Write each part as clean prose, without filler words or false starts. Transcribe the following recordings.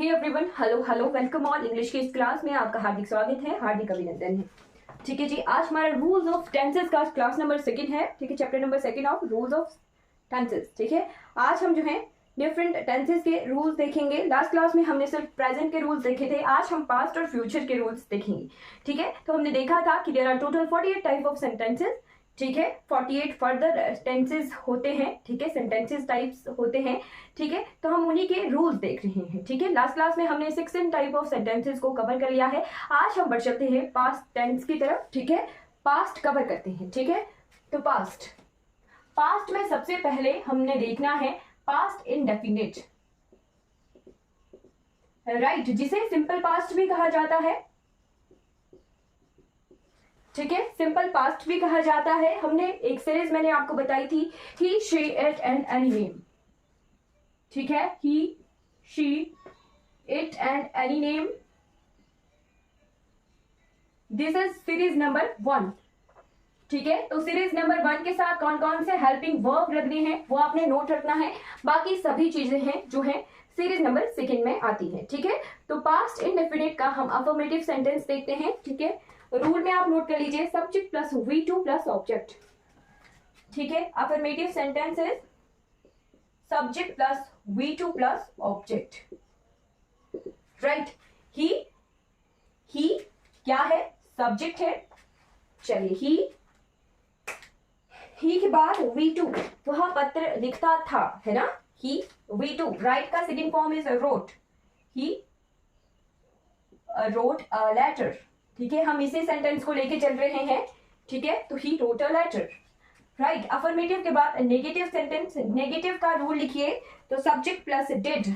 हे everyone, hello hello, welcome all. English की इस class में आपका हार्दिक स्वागत है, हार्दिक अभिनंदन है। ठीक है जी, आज हमारा रूल्स ऑफ टेंसेस का क्लास नंबर 2 है। ठीक है, chapter number 2 of rules of tenses. ठीक है, आज हम जो है डिफरेंट टेंसेस के रूल्स देखेंगे। लास्ट क्लास में हमने सिर्फ प्रेजेंट के रूल्स देखे थे, आज हम पास्ट और फ्यूचर के रूल्स देखेंगे। ठीक है, तो हमने देखा था कि there are total 48 type of sentences. ठीक है, 48 फर्दर टेंसेस होते हैं। ठीक है, सेंटेंसेस टाइप्स होते हैं। ठीक है, तो हम उन्हीं के रूल्स देख रहे हैं। ठीक है, लास्ट क्लास में हमने 16 टाइप ऑफ सेंटेंसेस को कवर कर लिया है। आज हम बढ़ चलते हैं पास्ट टेंस की तरफ। ठीक है, पास्ट कवर करते हैं। ठीक है, तो पास्ट में सबसे पहले हमने देखना है पास्ट इंडेफिनिट, राइट, जिसे सिंपल पास्ट भी कहा जाता है। ठीक है, सिंपल पास्ट भी कहा जाता है। हमने एक सीरीज मैंने आपको बताई थी, he she it and any name. ठीक है, he she it and any name, this is series number 1। ठीक है, तो सीरीज नंबर 1 के साथ कौन कौन से हेल्पिंग वर्ब लगने हैं वो आपने नोट रखना है। बाकी सभी चीजें हैं जो है सीरीज नंबर 2 में आती है। ठीक है, तो पास्ट इंडेफिनिट का हम अफर्मेटिव सेंटेंस देखते हैं। ठीक है, रूल में आप नोट कर लीजिए, subject plus V2 plus object. ठीक है, affirmative sentence is subject plus V2 plus object, right. He क्या है? सब्जेक्ट है। चलिए, ही के बाद V2, वह पत्र लिखता था, है ना। ही V2, राइट का second form is wrote. He wrote a letter. ठीक है, हम इसी सेंटेंस को लेके चल रहे हैं। ठीक है, तो he wrote a letter, right. Affirmative के बाद नेगेटिव सेंटेंस, नेगेटिव का रूल लिखिए, तो सब्जेक्ट प्लस डिड।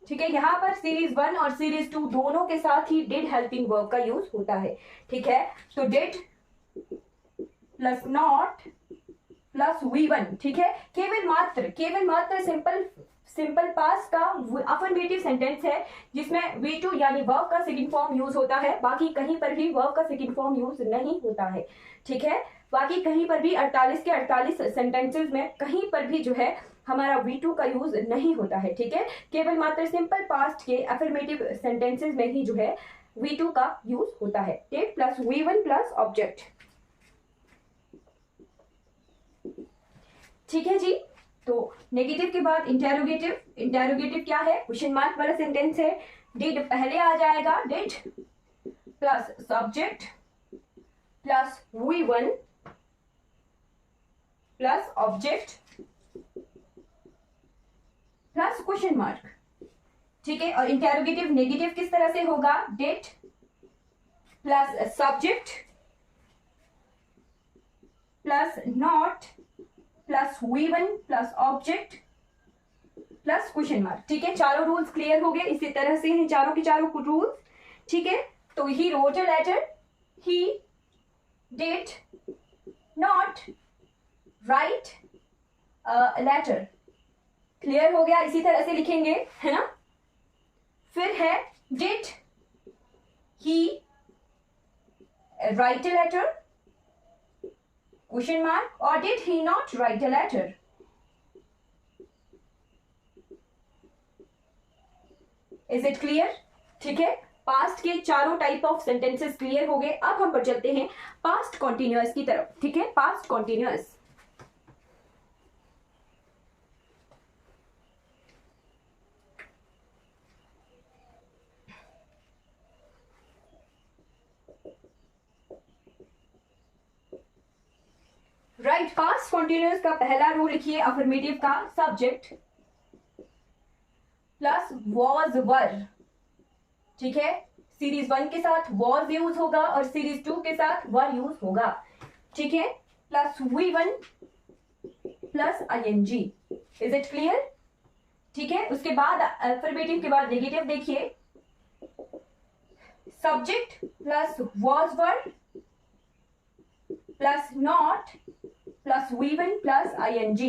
ठीक है, यहाँ पर सीरीज 1 और सीरीज 2 दोनों के साथ ही डिड हेल्पिंग वर्ब का यूज होता है। ठीक है, तो did plus not plus V1। ठीक है, केवल मात्र सिंपल पास्ट का अफर्मेटिव सेंटेंस है जिसमें V2 यानी वर्ब का सेकंड फॉर्म यूज होता है। बाकी कहीं पर भी वर्ब का सेकंड फॉर्म यूज नहीं होता है। ठीक है, बाकी कहीं पर भी 48 के 48 सेंटेंसेस में कहीं पर भी जो है हमारा V2 का यूज नहीं होता है। ठीक है, केवल मात्र सिंपल पास्ट के अफर्मेटिव सेंटेंसेस में ही जो है V2 का यूज होता है। Did plus V1 plus object. ठीक है जी, तो नेगेटिव के बाद इंटेरोगेटिव क्या है? क्वेश्चन मार्क वाला सेंटेंस है। डिड पहले आ जाएगा, did plus subject plus V1 plus object plus question mark. ठीक है, और इंटेरोगेटिव नेगेटिव किस तरह से होगा? Did plus subject plus not plus V1 plus object plus question mark. ठीक है, चारों रूल्स क्लियर हो गए। इसी तरह से हैं चारों के चारों रूल्स। ठीक है, तो he wrote a letter, he did not write a letter. Clear हो गया, इसी तरह से लिखेंगे, है ना। फिर है did he write a letter, question mark, और did he not write a letter. Is it clear? ठीक है, पास्ट के चारों टाइप ऑफ सेंटेंसेस क्लियर हो गए। अब हम बढ़ चलते हैं पास्ट कॉन्टिन्यूअस की तरफ। ठीक है, past continuous, right. Past continuous का पहला रूल लिखिए अफर्मेटिव का, सब्जेक्ट प्लस वॉज वर। ठीक है, सीरीज 1 के साथ वॉज यूज होगा और सीरीज 2 के साथ वर यूज होगा। ठीक है, plus V1 plus ING। Is it clear? ठीक है, उसके बाद अफर्मेटिव के बाद नेगेटिव देखिए, subject plus was were plus not plus V1 plus ING।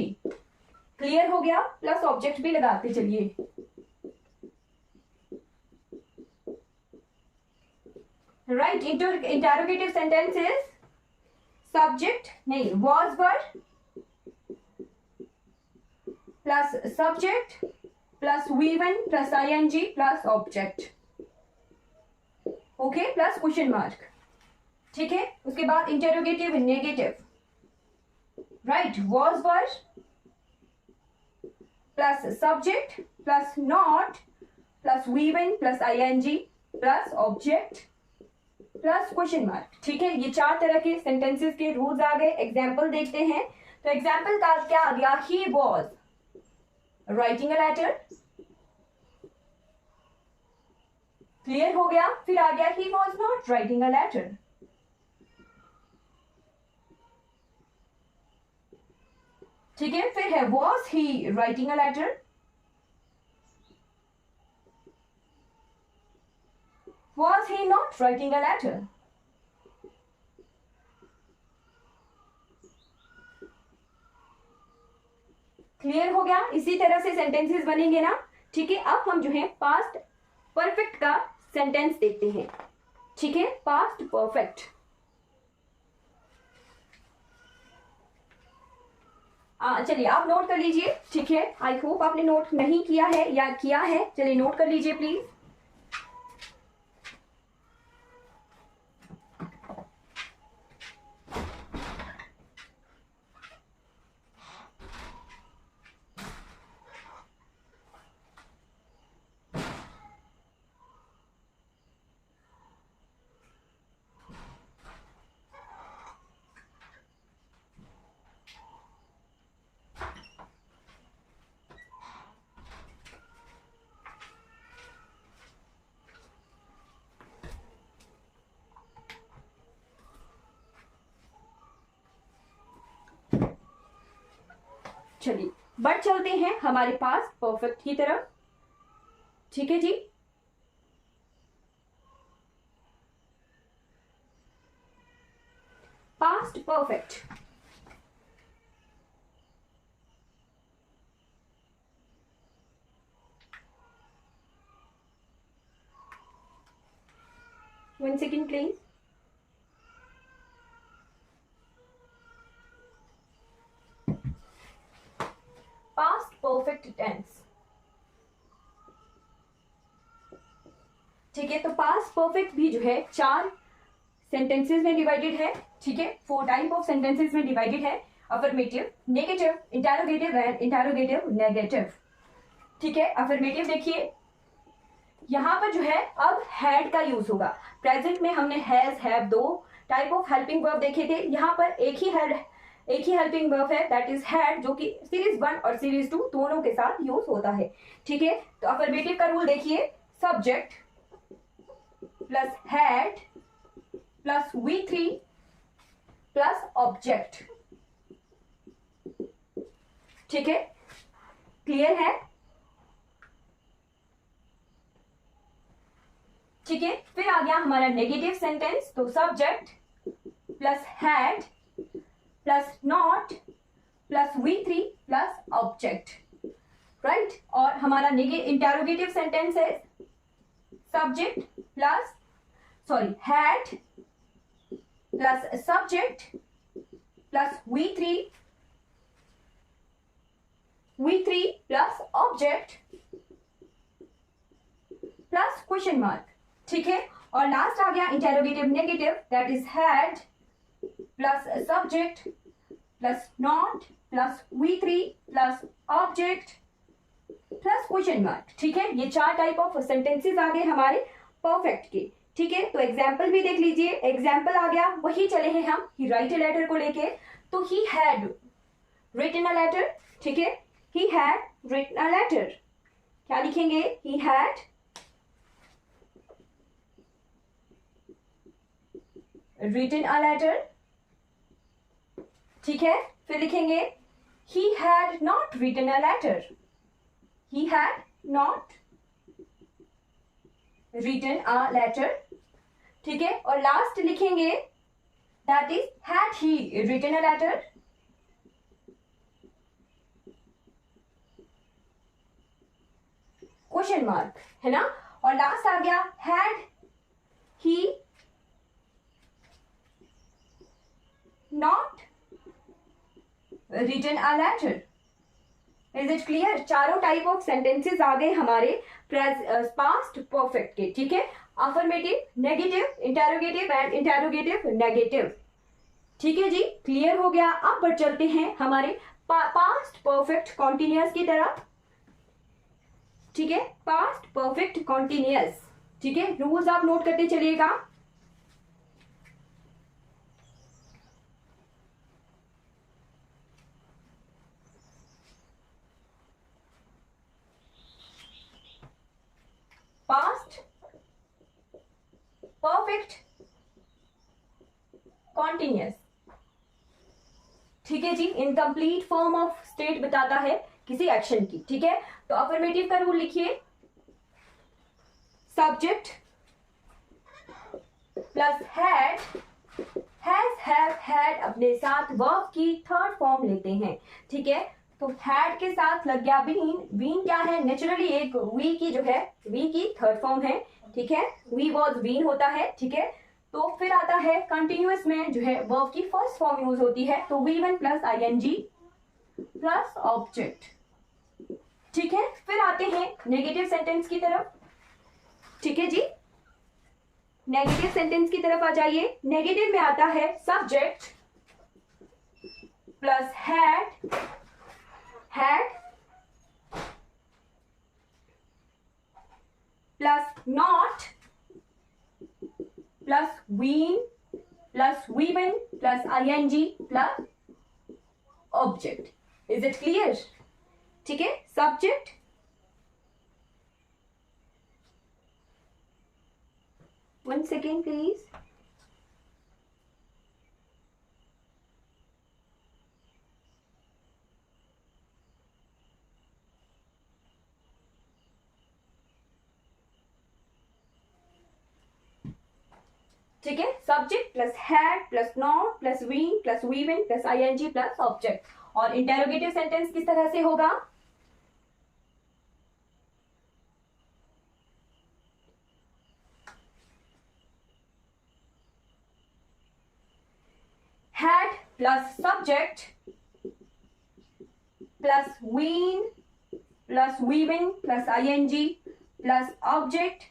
Clear हो गया, प्लस ऑब्जेक्ट भी लगाते चलिए। Right, interrogative sentence is subject नहीं, was were plus subject plus V1 plus ing plus object, okay, plus question mark, ठीक है। उसके बाद interrogative negative, right, was were plus subject plus not plus V1 plus ing plus object plus question mark, ठीक है। ये 4 तरह के sentences के रूल्स आ गए। एग्जाम्पल देखते हैं। तो एग्जाम्पल का क्या आ गया, he was writing a letter, clear हो गया। फिर आ गया he was not writing a letter, ठीक है। फिर है was he writing a letter, was he not writing a letter, clear हो गया। इसी तरह से सेंटेंसेस बनेंगे ना, ठीक है। अब हम जो है पास्ट परफेक्ट का सेंटेंस देखते हैं, ठीक है। पास्ट परफेक्ट, चलिए आप नोट कर लीजिए, ठीक है। आई होप आपने नोट नहीं किया है या किया है, चलिए नोट कर लीजिए प्लीज। चलिए बढ़ चलते हैं हमारे पास परफेक्ट की तरफ, ठीक है जी। Past perfect, one second please. Past perfect tense, ठीक है। तो पास्ट परफेक्ट भी जो है 4 सेंटेंसेस में डिवाइडेड है, ठीक है। 4 टाइप ऑफ सेंटेंसेस में डिवाइडेड है, affirmative, negative, interrogative and interrogative negative, ठीक है। अफर्मेटिव देखिए, यहां पर जो है अब हैड का यूज होगा। प्रेजेंट में हमने has, have 2 type of helping verb देखे थे, यहां पर एक ही हेल्पिंग वर्ब है, दैट इज हैड, जो कि सीरीज 1 और सीरीज 2 दोनों के साथ यूज होता है, ठीक है। तो अफर्मेटिव का रूल देखिए, subject plus had plus V3 plus object, ठीक है, क्लियर है, ठीक है। फिर आ गया हमारा नेगेटिव सेंटेंस, तो subject plus had plus not plus V3 plus object, right. और हमारा इंटेरोगेटिव सेंटेंस है subject plus had plus subject plus V3 plus object plus question mark, ठीक है। और लास्ट आ गया interrogative negative, that is had plus subject plus not plus V3 plus object plus question mark, ठीक है। ये 4 type of sentences आ गए हमारे perfect के, ठीक है। तो एग्जाम्पल भी देख लीजिए। एग्जाम्पल आ गया, वही चले हैं हम ही राइट अ लेटर को लेके, तो he had written a letter, ठीक है। He had written a letter, क्या लिखेंगे, he had written a letter, ठीक है। फिर लिखेंगे he had not written a letter, he had not written a letter, ठीक है। और लास्ट लिखेंगे that is had he written a letter, question mark, है ना। और लास्ट आ गया had he not written a letter, is it clear? चारों type of sentences आ गए हमारे पास्ट परफेक्ट के, ठीक है? Affirmative, negative, interrogative and interrogative negative, ठीक है जी, क्लियर हो गया। अब बढ़ चलते हैं हमारे पास्ट परफेक्ट कॉन्टिन्यूअस की तरफ, ठीक है? पास्ट परफेक्ट कॉन्टिन्यूअस, ठीक है? रूल्स आप नोट करते चलिएगा। पास्ट परफेक्ट कॉन्टिन्यूअस, ठीक है जी, इनकम्प्लीट फॉर्म ऑफ स्टेट बताता है किसी एक्शन की, ठीक है? तो अफर्मेटिव का रूल लिखिए, subject plus had, has, have, had अपने साथ वर्ब की थर्ड फॉर्म लेते हैं, ठीक है? तो हैड के साथ लग गया बीन, बीन क्या है? नेचुरली एक वी की जो है, वी की थर्ड फॉर्म है, ठीक है? वी वॉज बीन होता है, ठीक है? तो फिर आता है कंटिन्यूअस में जो है वर्ब की फर्स्ट फॉर्म यूज होती है, तो V1 plus ING plus object, ठीक है? फिर आते हैं नेगेटिव सेंटेंस की तरफ, ठीक है जी? नेगेटिव सेंटेंस की तरफ आ जाइए। नेगेटिव में आता है subject plus had, had plus not plus been plus V1 plus ING plus object. Is it clear? ठीक है, सब्जेक्ट वन सेकेंड प्लीज। ठीक है, subject plus had plus not plus been plus V one plus ING plus object. और interrogative sentence किस तरह से होगा? Had plus subject plus been plus V one plus ING plus object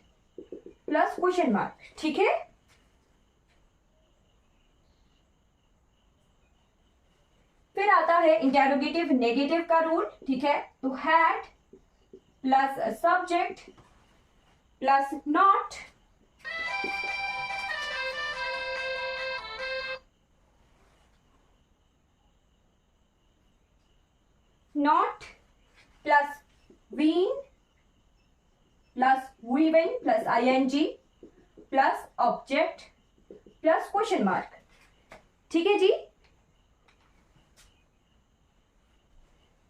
plus question mark. ठीक है, फिर आता है इंटेरोगेटिव नेगेटिव का रूल। ठीक है, तो had plus subject plus not not plus been plus V one plus ING plus object plus question mark. ठीक है जी,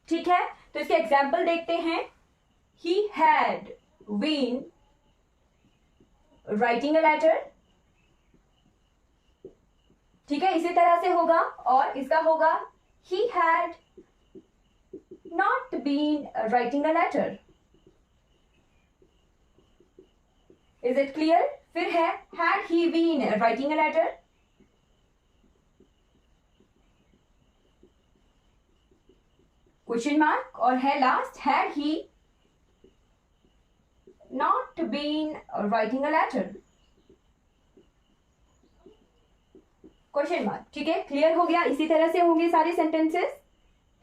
ठीक है, तो इसके एग्जाम्पल देखते हैं। He had been writing a letter. ठीक है, इसी तरह से होगा। और इसका होगा he had not been writing a letter. Is it clear? फिर है had he been writing a letter. Question mark. और है last, had he not been writing a letter, question mark. ठीक है, क्लियर हो गया। इसी तरह से होंगे सारे सेंटेंसेस,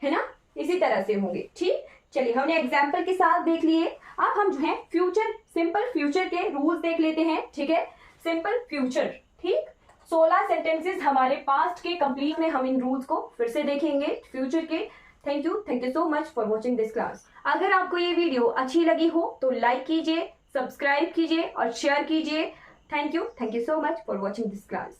है ना? इसी तरह से होंगे। ठीक, चलिए हमने एग्जाम्पल के साथ देख लिए। अब हम जो है फ्यूचर, सिंपल फ्यूचर के रूल्स देख लेते हैं। ठीक है, सिंपल फ्यूचर। ठीक, 16 सेंटेंसेस हमारे पास्ट के कंप्लीट में हम इन रूल्स को फिर से देखेंगे फ्यूचर के। Thank you so much for watching this class. अगर आपको ये वीडियो अच्छी लगी हो तो लाइक कीजिए, सब्सक्राइब कीजिए और शेयर कीजिए। Thank you so much for watching this class.